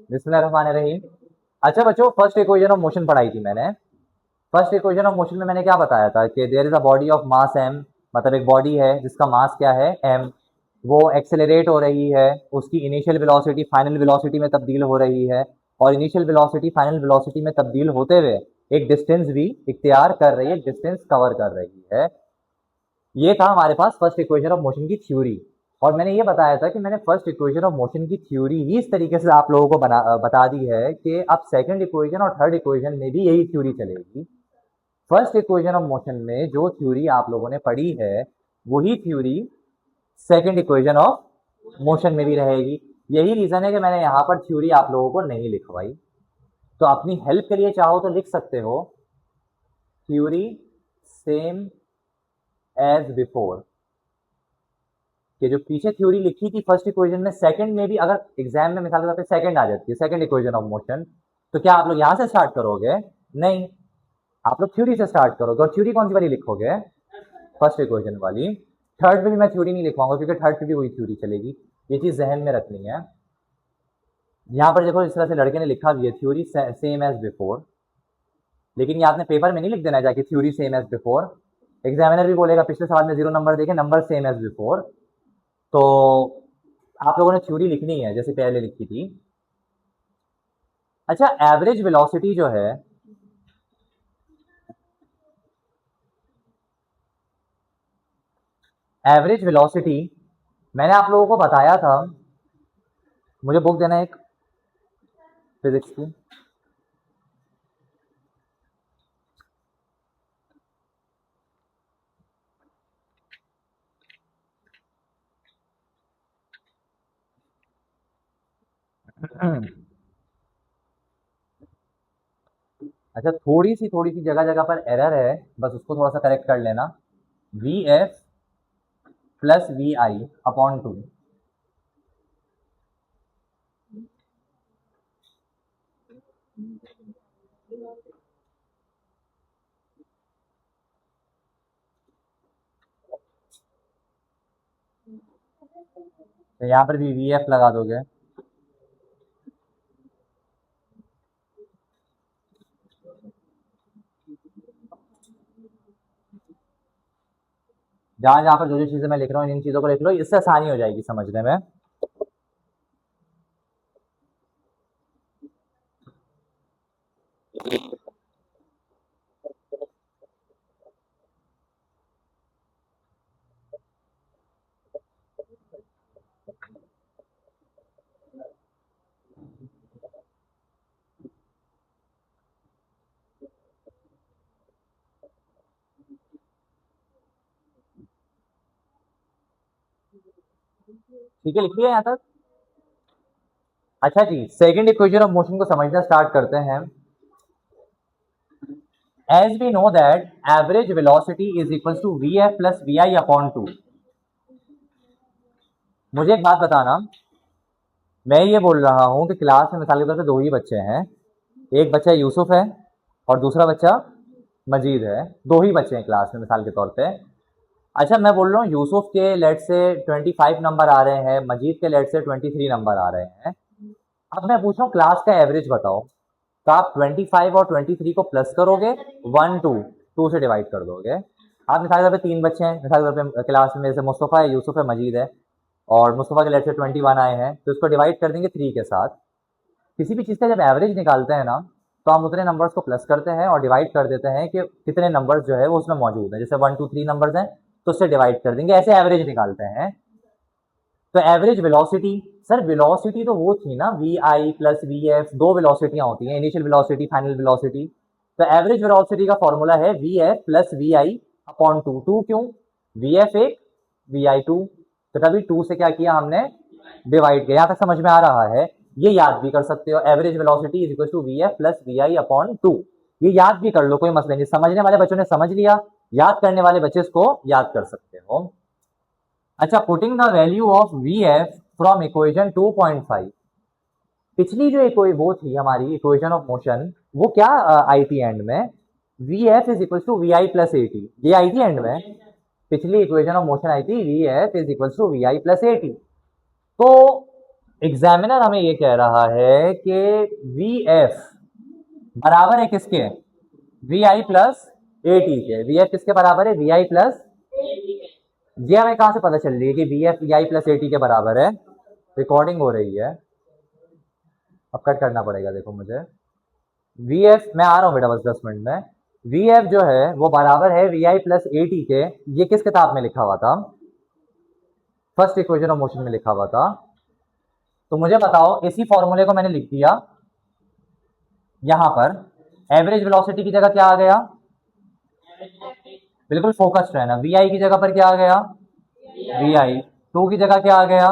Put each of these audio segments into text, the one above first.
बिस्मिल्लाहिर्रहमानिर्रहीम। अच्छा बच्चों, फर्स्ट इक्वेशन ऑफ मोशन पढ़ाई थी मैंने। फर्स्ट इक्वेशन ऑफ मोशन में मैंने क्या बताया था कि there is a body of mass m, मतलब एक बॉडी है जिसका मास क्या है m, वो एक्सेलरेट हो रही है, उसकी इनिशियल वेलोसिटी फाइनल वेलोसिटी में तब्दील हो रही है, और इनिशियल वेलोसिटी फाइनल वेलोसिटी में तब्दील होते हुए एक डिस्टेंस भी इख्तियार कर रही है, डिस्टेंस कवर कर रही है। ये था हमारे पास फर्स्ट इक्वेशन ऑफ मोशन की थ्योरी। और मैंने ये बताया था कि मैंने फर्स्ट इक्वेशन ऑफ मोशन की थ्योरी ही इस तरीके से आप लोगों को बता दी है कि अब सेकंड इक्वेशन और थर्ड इक्वेशन में भी यही थ्योरी चलेगी। फर्स्ट इक्वेशन ऑफ मोशन में जो थ्योरी आप लोगों ने पढ़ी है वही theory second equation of motion में भी रहेगी। यही रीजन है कि मैंने यहां पर थ्योरी आप लोगों को नहीं लिखवाई। तो अपनी हेल्प के लिए चाहो तो लिख सकते हो थ्योरी सेम एज बिफोर, कि जो पीछे थ्योरी लिखी थी फर्स्ट इक्वेशन में, सेकंड में भी अगर एग्जाम में मिसाल के तौर पे सेकंड आ जाती है, सेकंड इक्वेशन ऑफ मोशन, तो क्या आप लोग यहां से स्टार्ट करोगे? नहीं, आप लोग थ्योरी से स्टार्ट करोगे। और थ्योरी कौन सी वाली लिखोगे? फर्स्ट इक्वेशन वाली। थर्ड पे भी मैं थ्योरी नहीं लिखवाऊंगा क्योंकि थर्ड पे भी वही थ्योरी चलेगी। ये चीज जहन में रखनी है। यहां पर देखो इस तरह से लड़के ने लिखा भी है थ्योरी सेम एज बिफोर, लेकिन ये आपने पेपर में नहीं लिख देना है जाके theory same as before. Examiner भी बोलेगा पिछले सवाल में 0 नंबर देखे, नंबर सेम एज बिफोर। तो आप लोगों ने थ्योरी लिखनी है जैसे पहले लिखी थी। अच्छा, एवरेज वेलोसिटी जो है, एवरेज वेलोसिटी मैंने आप लोगों को बताया था। मुझे बुक देना एक फिजिक्स की। अच्छा, थोड़ी सी जगह जगह पर एरर है, बस उसको थोड़ा सा करेक्ट कर लेना। V F plus V I upon 2। तो यहाँ पर भी वी एफ लगा दोगे। जहां जहां पर जो जो चीजें मैं लिख रहा हूँ इन चीजों को लिख लो, इससे आसानी हो जाएगी समझने में। ठीक है, लिख लिया यहाँ तक? अच्छा जी, सेकंड इक्वेशन ऑफ मोशन को समझना स्टार्ट करते हैं। As we know that average velocity is equal to V F plus V I upon 2। मुझे एक बात बताना, मैं ये बोल रहा हूँ कि क्लास में मिसाल के तौर पर दो ही बच्चे हैं, एक बच्चा यूसुफ है और दूसरा बच्चा मजीद है। दो ही बच्चे हैं क्लास में मिसाल के तौर पे। अच्छा, मैं बोल रहा हूँ यूसुफ के लेट से 25 नंबर आ रहे हैं, मजीद के लेट से 23 नंबर आ रहे हैं। अब मैं पूछ रहा हूँ क्लास का एवरेज बताओ, तो आप 25 और 23 को प्लस करोगे, 1 2 से डिवाइड कर दोगे। आप मिसाल के तौर पे तीन बच्चे हैं, मिसाल के तौर पे क्लास में जैसे मुस्तफ़ा है, यूसुफ है, मजीद है, और मुस्तफ़ा के लेट से 21 आए हैं, तो इसको डिवाइड कर देंगे 3 के साथ। किसी भी चीज़ का जब एवरेज निकालते हैं ना, तो हम उतने नंबर्स को प्लस करते हैं और डिवाइड कर देते हैं कि कितने नंबर्स जो है वो उसमें मौजूद है। जैसे 1 2 3 नंबर्स हैं तो उससे डिवाइड कर देंगे, ऐसे एवरेज निकालते हैं। तो एवरेज वेलोसिटी, सर वेलोसिटी तो वो थी ना वी आई प्लस वी एफ, दो वेलोसिटियां होती हैं, इनिशियल वेलोसिटी फाइनल वेलोसिटी। तो एवरेज वेलोसिटी का फॉर्मूला है V F plus V I upon 2। 2 क्यों? वी एफ एक, वी आई 2, तो तभी 2 से क्या किया हमने, डिवाइड किया। यहां तक समझ में आ रहा है? ये याद भी कर सकते हो, average velocity is equal to V F plus V I upon 2। ये याद भी कर लो, कोई मसला नहीं। समझने वाले बच्चों ने समझ लिया, याद करने वाले बच्चे इसको याद कर सकते हो। अच्छा, putting the value of V F from equation 2.5। पिछली जो एक वो थी हमारी इक्वेशन ऑफ मोशन, वो क्या आई थी एंड में? V F is equal to V I plus A T, ये आई थी एंड में। पिछली इक्वेशन ऑफ मोशन आई थी V F is equal to V I plus A T. तो एग्जामिनर हमें ये कह रहा है कि वी एफ बराबर है किसके, वी आई प्लस ए टी के। वी एफ किसके बराबर है, वी आई प्लस, ये हमें कहां से पता चल रही है कि वी एफ वी आई प्लस ए टी के बराबर है, रिकॉर्डिंग हो रही है, अब कट करना पड़ेगा देखो मुझे। वी एफ, मैं आ रहा हूं बेटा बस 10 मिनट में। वी एफ जो है वो बराबर है वी आई प्लस ए टी के। ये किस किताब में लिखा हुआ था, फर्स्ट इक्वेशन ऑफ मोशन में लिखा हुआ था। तो मुझे बताओ, इसी फॉर्मूले को मैंने लिख दिया यहां पर, एवरेज वेलोसिटी की जगह क्या आ गया, बिल्कुल फोकस्ड रहना, वी आई की जगह पर क्या आ गया, वी आई, टू की जगह क्या आ गया।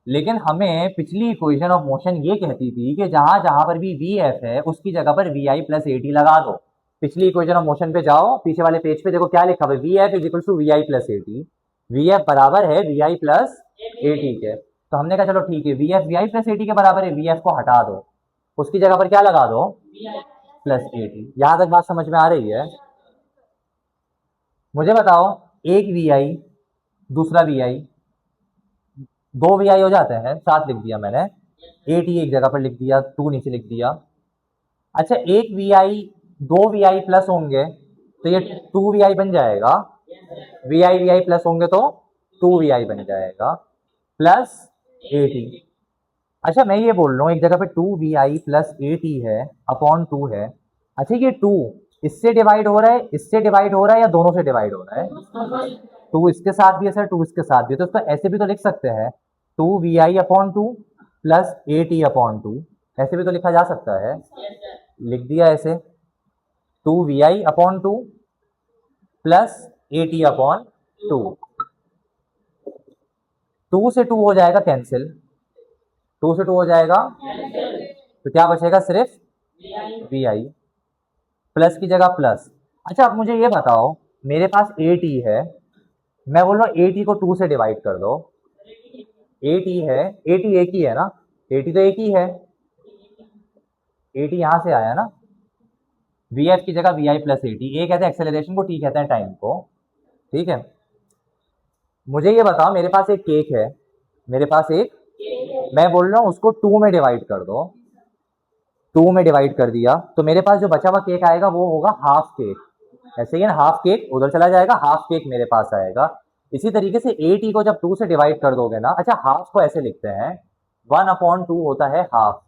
लेकिन हमें पिछली इक्वेशन ऑफ मोशन ये कहती थी कि जहां जहां पर भी वी एफ है उसकी जगह पर वी आई प्लस ए टी लगा दो। पिछली इक्वेशन ऑफ मोशन पे जाओ, पीछे वाले पेज पे देखो क्या लिखा हुआ है, V F is equal to V I plus A T. V F बराबर है वी आई प्लस ए टी के। तो हमने कहा चलो ठीक है, वी एफ वी आई प्लस ए टी के बराबर है, वी एफ को हटा दो, उसकी जगह पर क्या लगा दो, प्लस ए टी। यहां तक बात समझ में आ रही है। मुझे बताओ, एक वी आई दूसरा वी आई, दो वी आई हो जाते हैं, सात लिख दिया मैंने, ए टी एक जगह पर लिख दिया, टू नीचे लिख दिया। अच्छा, एक वी आई दो वी आई प्लस होंगे तो ये टू वी आई बन जाएगा, वी आई प्लस होंगे तो टू वी आई बन जाएगा प्लस ए टी। अच्छा, मैं ये बोल रहा हूँ एक जगह पे टू वी आई प्लस ए टी है अपॉन टू है। अच्छा, ये टू इससे डिवाइड हो रहा है, इससे डिवाइड हो रहा है, या दोनों से डिवाइड हो रहा है, टू इसके साथ भी है सर, टू इसके साथ भी है, तो इसको ऐसे भी तो लिख सकते हैं, two V I upon two plus A T upon two, ऐसे भी तो लिखा जा सकता है। लिख दिया ऐसे, two V I upon two plus A T upon two, two से टू हो जाएगा कैंसिल, टू से टू हो जाएगा, तो क्या बचेगा, सिर्फ वी आई, प्लस की जगह प्लस। अच्छा, अब मुझे ये बताओ, मेरे पास ए टी है, मैं बोल रहा हूँ ए टी को टू से डिवाइड कर दो, ए टी है, ए टी एक ही है ना, ए टी तो एक ही है, ए टी यहां से आया ना, वी एफ की जगह v I plus A t, a कहते हैं एक्सेलरेशन को, टी कहते हैं टाइम को, ठीक है। मुझे ये बताओ, मेरे पास एक केक है, मेरे पास एक, मैं बोल रहा हूँ उसको टू में डिवाइड कर दो, टू में डिवाइड कर दिया तो मेरे पास जो बचा हुआ केक आएगा वो होगा हाफ केक, ऐसे ही ना, हाफ केक उधर चला जाएगा, हाफ केक मेरे पास आएगा। इसी तरीके से ए टी को जब टू से डिवाइड कर दोगे ना, अच्छा हाफ को ऐसे लिखते हैं, वन अपॉन टू होता है हाफ,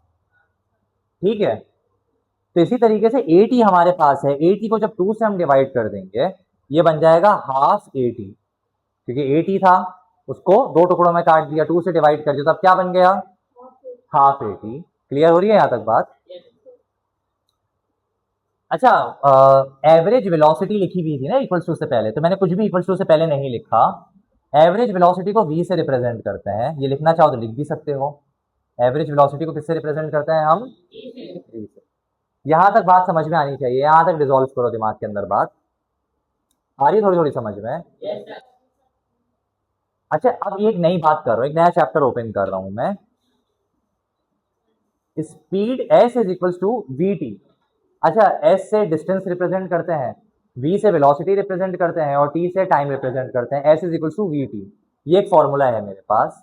ठीक है। तो इसी तरीके से ए टी हमारे पास है, ए टी को जब टू से हम डिवाइड कर देंगे ये बन जाएगा हाफ ए टी, क्योंकि ए टी था उसको दो टुकड़ों में काट दिया, टू से डिवाइड कर दिया, तब क्या बन गया, हाफ ए टी। क्लियर हो रही है यहां तक बात। अच्छा, एवरेज वेलोसिटी लिखी हुई थी ना इक्वल्स टू से पहले, तो मैंने कुछ भी इक्वल्स टू से पहले नहीं लिखा। एवरेज वेलोसिटी को v से रिप्रेजेंट करते हैं, ये लिखना चाहो तो लिख भी सकते हो। एवरेज वेलोसिटी को किससे रिप्रेजेंट करते हैं हम, v से। यहां तक बात समझ में आनी चाहिए, यहां तक रिजॉल्व करो दिमाग के अंदर, बात आ रही है थोड़ी थोड़ी समझ में। अच्छा, अब एक नई बात कर रहा हूं, एक नया चैप्टर ओपन कर रहा हूं मैं, speed s is equals to V T. अच्छा, s से डिस्टेंस रिप्रेजेंट करते हैं, v से वेलोसिटी रिप्रेजेंट करते हैं, और t से टाइम रिप्रेजेंट करते हैं, s is equals to V T. ये एक फॉर्मूला है मेरे पास,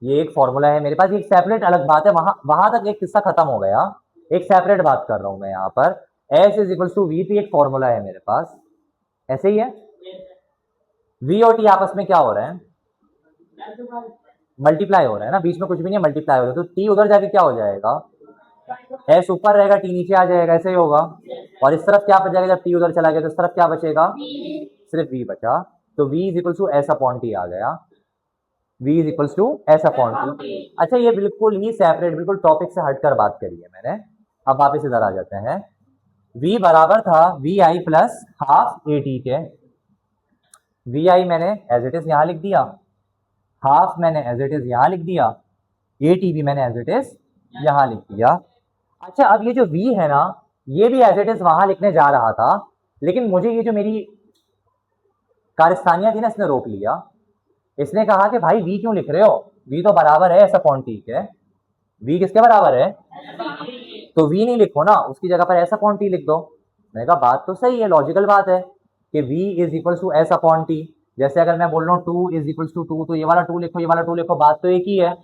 ये एक फॉर्मूला है मेरे पास, एक सेपरेट अलग बात है, वहां तक एक किस्सा खत्म हो गया, एक सेपरेट बात कर रहा हूं मैं यहाँ पर। s is equals to V T एक फॉर्मूला है मेरे पास, ऐसे ही है। v और t आपस में क्या हो रहे हैं, मल्टीप्लाई हो रहा है ना, बीच में कुछ भी नहीं है, मल्टीप्लाई हो रहा है, तो t उधर जाके क्या हो जाएगा, s ऊपर रहेगा, t नीचे आ जाएगा, ऐसे ही होगा। और इस तरफ क्या बचेगा, जब t उधर चला गया तो इस तरफ क्या बचेगा, सिर्फ v बचा, तो v is equal to S upon t आ गया, v is equal to S upon t. अच्छा, ये बिल्कुल ही सेपरेट, बिल्कुल टॉपिक से हटकर बात करी है मैंने। अब वापस इधर आ जाते हैं, v बराबर था V I plus half A T के, वी आई मैंने एज इट इज यहां लिख दिया, हाफ मैंने एज इट इज यहां लिख दिया, ए टी भी मैंने एज इट इज यहां लिख दिया। अच्छा, अब ये जो v है ना, ये भी एज इट इज वहां लिखने जा रहा था, लेकिन मुझे ये जो मेरी कारस्तानिया थी ना, इसने रोक लिया, इसने कहा कि भाई v क्यों लिख रहे हो, v तो बराबर है एस अपॉन टी के, v किसके बराबर है, तो v नहीं लिखो ना, उसकी जगह पर एस अपॉन टी लिख दो। मैंने कहा बात तो सही है, लॉजिकल बात है, कि v is equal to S upon T. जैसे अगर मैं बोल रहा हूँ 2 इज इक्वल टू 2, तो ये वाला 2 लिखो, ये वाला 2 लिखो, बात तो एक ही है।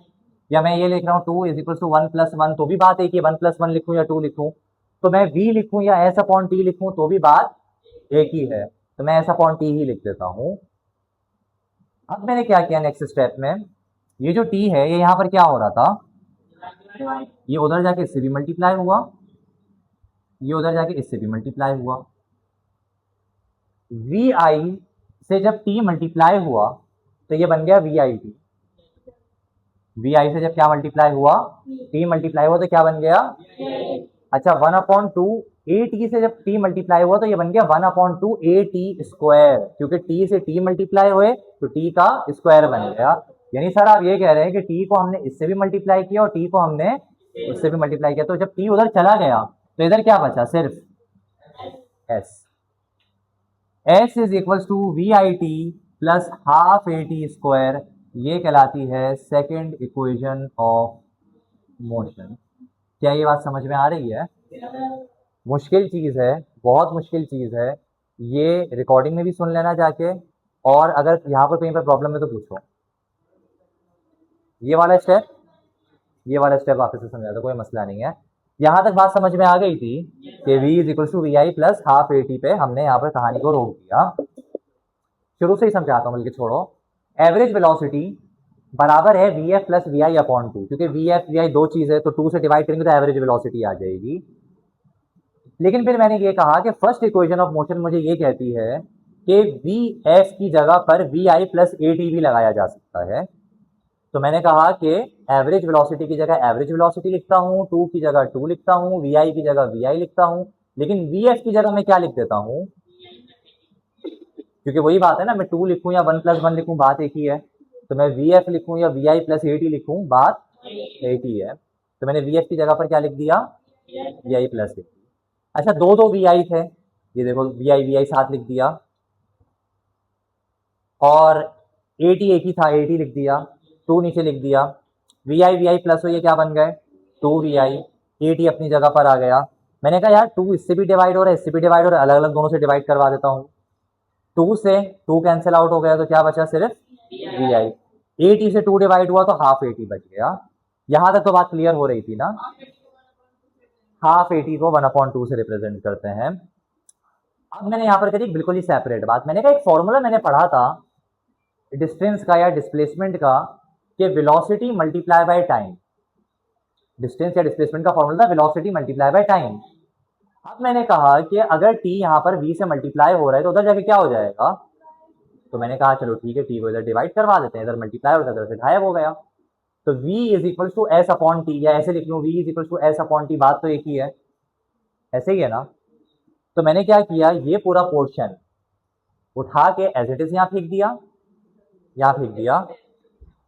या मैं ये लिख रहा हूँ 2 इज इक्वल टू 1 प्लस 1, तो भी बात एक ही है, 1 प्लस 1 लिखूँ या 2 लिखूँ। तो मैं v लिखूँ या एस अपॉन टी लिखूँ तो भी बात एक ही है, तो मैं एस अपॉन टी ही लिख देता हूँ। अब मैंने क्या किया नेक्स्ट स्टेप में, ये जो t है ये यहाँ पर क्या हो रहा था, ये उधर जाके इससे भी मल्टीप्लाई हुआ, ये उधर जाके इससे भी मल्टीप्लाई हुआ। वी आई से जब टी मल्टीप्लाई हुआ तो ये बन गया वी आई टी। वी आई से जब क्या मल्टीप्लाई हुआ, टी मल्टीप्लाई हुआ तो क्या बन गया। अच्छा 1/2 ए टी से जब टी मल्टीप्लाई हुआ तो ये बन गया 1/2 ए टी स्क्वायर, क्योंकि टी से टी मल्टीप्लाई हुए तो टी का स्क्वायर बन गया। यानी सर आप ये कह रहे हैं कि टी को हमने इससे भी मल्टीप्लाई किया और टी को हमने उससे भी मल्टीप्लाई किया, तो जब टी उधर चला गया तो इधर क्या बचा, सिर्फ S. S is equal to V I T plus half A T square, ये कहलाती है सेकेंड इक्वेशन ऑफ मोशन। क्या ये बात समझ में आ रही है? मुश्किल चीज़ है, बहुत मुश्किल चीज़ है, ये रिकॉर्डिंग में भी सुन लेना जाके, और अगर यहाँ पर कहीं पर प्रॉब्लम है तो पूछो। ये वाला स्टेप वापस से समझा दो, कोई मसला नहीं है। यहाँ तक बात समझ में आ गई थी कि v is equal to V I plus half A T पे हमने यहाँ पर कहानी को रोक दिया। शुरू से ही समझाता हूँ, बल्कि छोड़ो। एवरेज वेलोसिटी बराबर है V F plus V I upon 2, क्योंकि वी एफ वी आई दो चीज़ है तो 2 से डिवाइड करेंगे तो एवरेज वेलोसिटी आ जाएगी। लेकिन फिर मैंने ये कहा कि फर्स्ट इक्वेशन ऑफ मोशन मुझे ये कहती है कि वी एफ की जगह पर वी आई प्लस ए टी भी लगाया जा सकता है। तो मैंने कहा कि एवरेज वेलोसिटी की जगह एवरेज वेलोसिटी लिखता हूँ, 2 की जगह 2 लिखता हूँ, वी आई की जगह वी आई लिखता हूँ, लेकिन वी एफ की जगह मैं क्या लिख देता हूँ, क्योंकि वही बात है ना, मैं 2 लिखूँ या 1 प्लस 1 लिखूँ बात एक ही है। तो मैं वी एफ लिखूँ या वी आई प्लस ए टी लिखूँ बात एक ही है। तो मैंने वी एफ की जगह पर क्या लिख दिया, वी आई प्लस ए टी। अच्छा दो वी आई थे, ये देखो वी आई साथ लिख दिया, और ए टी एक ही था, ए टी लिख दिया, 2 नीचे लिख दिया। वी आई प्लस हो, ये क्या बन गए 2 वी आई, ए टी अपनी जगह पर आ गया। मैंने कहा यार 2 इससे भी डिवाइड हो रहा है, इससे भी डिवाइड हो रहा है, अलग अलग दोनों से डिवाइड करवा देता हूँ। 2 से 2 कैंसिल आउट हो गया तो क्या बचा, सिर्फ वी आई। ए टी से 2 डिवाइड हुआ तो हाफ ए टी बच गया। यहां तक तो बात क्लियर हो रही थी ना। हाफ ए टी को 1/2 से रिप्रेजेंट करते हैं। अब मैंने यहां पर करी बिल्कुल ही सेपरेट बात। मैंने कहा एक फॉर्मूला मैंने पढ़ा था डिस्टेंस का या डिस्प्लेसमेंट का, कि velocity multiply by time. Distance या डिस्प्लेसमेंट का फॉर्मूला था वेलोसिटी मल्टीप्लाई बाय टाइम। अब मैंने कहा कि अगर टी यहाँ पर v से मल्टीप्लाई हो रहा है तो उधर जाके क्या हो जाएगा, तो मैंने कहा चलो ठीक है, टी को इधर डिवाइड करवा देते हैं, इधर मल्टीप्लाई होता है इधर से गायब हो गया। तो v is equal to S upon T, या ऐसे लिख लूँ v is equal to S upon T, बात तो एक ही है, ऐसे ही है ना। तो मैंने क्या किया, ये पूरा पोर्शन उठा के एज इट इज यहाँ फेंक दिया, यहाँ फेंक दिया,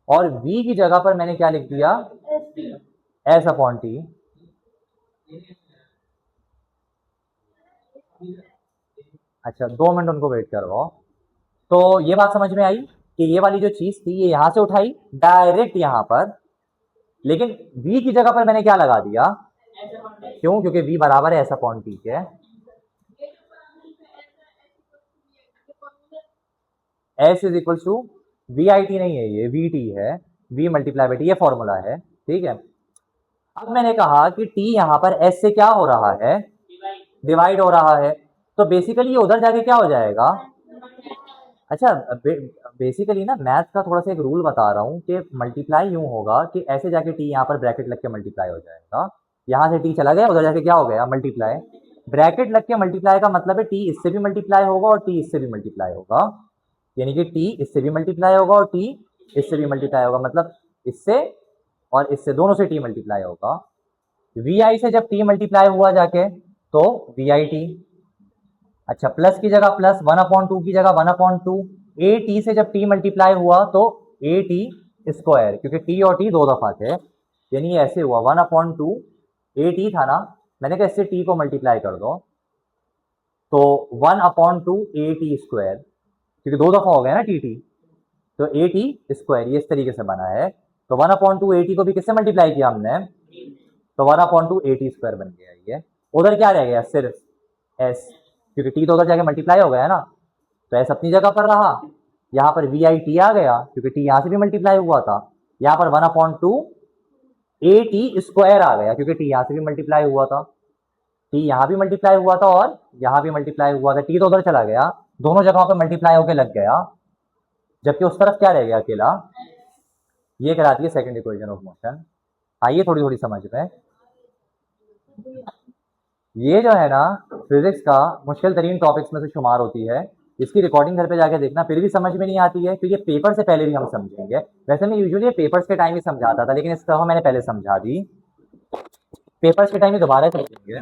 और v की जगह पर मैंने क्या लिख दिया, एस अपॉन टी। अच्छा 2 मिनट उनको वेट करवाओ। तो ये बात समझ में आई कि ये वाली जो चीज थी ये यहां से उठाई डायरेक्ट यहां पर, लेकिन v की जगह पर मैंने क्या लगा दिया, क्यों, क्योंकि v बराबर है एस अपॉन टी के। S is equal to V I T नहीं है, ये वी टी है, v मल्टीप्लाई बाई टी, ये फॉर्मूला है, ठीक है। अब मैंने कहा कि t यहां पर s से क्या हो रहा है, डिवाइड हो रहा है, तो बेसिकली ये उधर जाके क्या हो जाएगा। अच्छा बेसिकली ना मैथ का थोड़ा सा एक रूल बता रहा हूँ कि मल्टीप्लाई यूं होगा कि ऐसे जाके टी यहाँ पर ब्रैकेट लग के मल्टीप्लाई हो जाएगा, यहाँ से टी चला गया उधर जाके क्या हो गया मल्टीप्लाई। ब्रैकेट लग के मल्टीप्लाई का मतलब है टी इससे भी मल्टीप्लाई होगा और टी इससे भी मल्टीप्लाई होगा, यानी कि टी इससे भी मल्टीप्लाई होगा और टी इससे भी मल्टीप्लाई होगा, मतलब इससे और इससे दोनों से टी मल्टीप्लाई होगा। वी आई से जब टी मल्टीप्लाई हुआ जाके तो वी आई टी, अच्छा प्लस की जगह प्लस, 1/2 की जगह 1/2, ए टी से जब टी मल्टीप्लाई हुआ तो ए टी स्क्वायर, क्योंकि टी और टी दो दफा थे, यानी ऐसे हुआ 1/2 ए टी था ना, मैंने कहा इससे टी को मल्टीप्लाई कर दो तो 1/2 ए टी स्क्वायर, क्योंकि दो दफा हो गया ना टी टी, तो ए टी स्क्वायर ये इस तरीके से बना है। तो 1/2 ए टी को भी किससे मल्टीप्लाई किया हमने, तो 1/2 ए टी स्क्वायर बन गया ये। उधर क्या रह गया, सिर्फ एस, क्योंकि टी तो उधर जाके मल्टीप्लाई हो गया है ना, तो एस अपनी जगह पर रहा, यहाँ पर वी आई टी आ गया क्योंकि टी यहाँ से भी मल्टीप्लाई हुआ था, यहाँ पर 1/2 ए टी स्क्वायर आ गया क्योंकि टी यहाँ से भी मल्टीप्लाई हुआ था, टी यहाँ भी मल्टीप्लाई हुआ था और यहाँ भी मल्टीप्लाई हुआ था, टी तो उधर चला गया, दोनों जगहों पर मल्टीप्लाई होकर लग गया, जबकि उस तरफ क्या रह गया अकेला। ये कहलाती है सेकंड इक्वेशन ऑफ मोशन। आइए थोड़ी थोड़ी समझ में। ये जो है ना फिजिक्स का मुश्किल तरीन टॉपिक्स में से शुमार होती है, इसकी रिकॉर्डिंग घर पे जाके देखना, फिर भी समझ में नहीं आती है तो ये पेपर से पहले भी हम समझेंगे। वैसे मैं यूजुअली पेपर्स के टाइम ही समझाता था, लेकिन इस तरह मैंने पहले समझा दी, पेपर्स के टाइम ही दोबारा समझेंगे।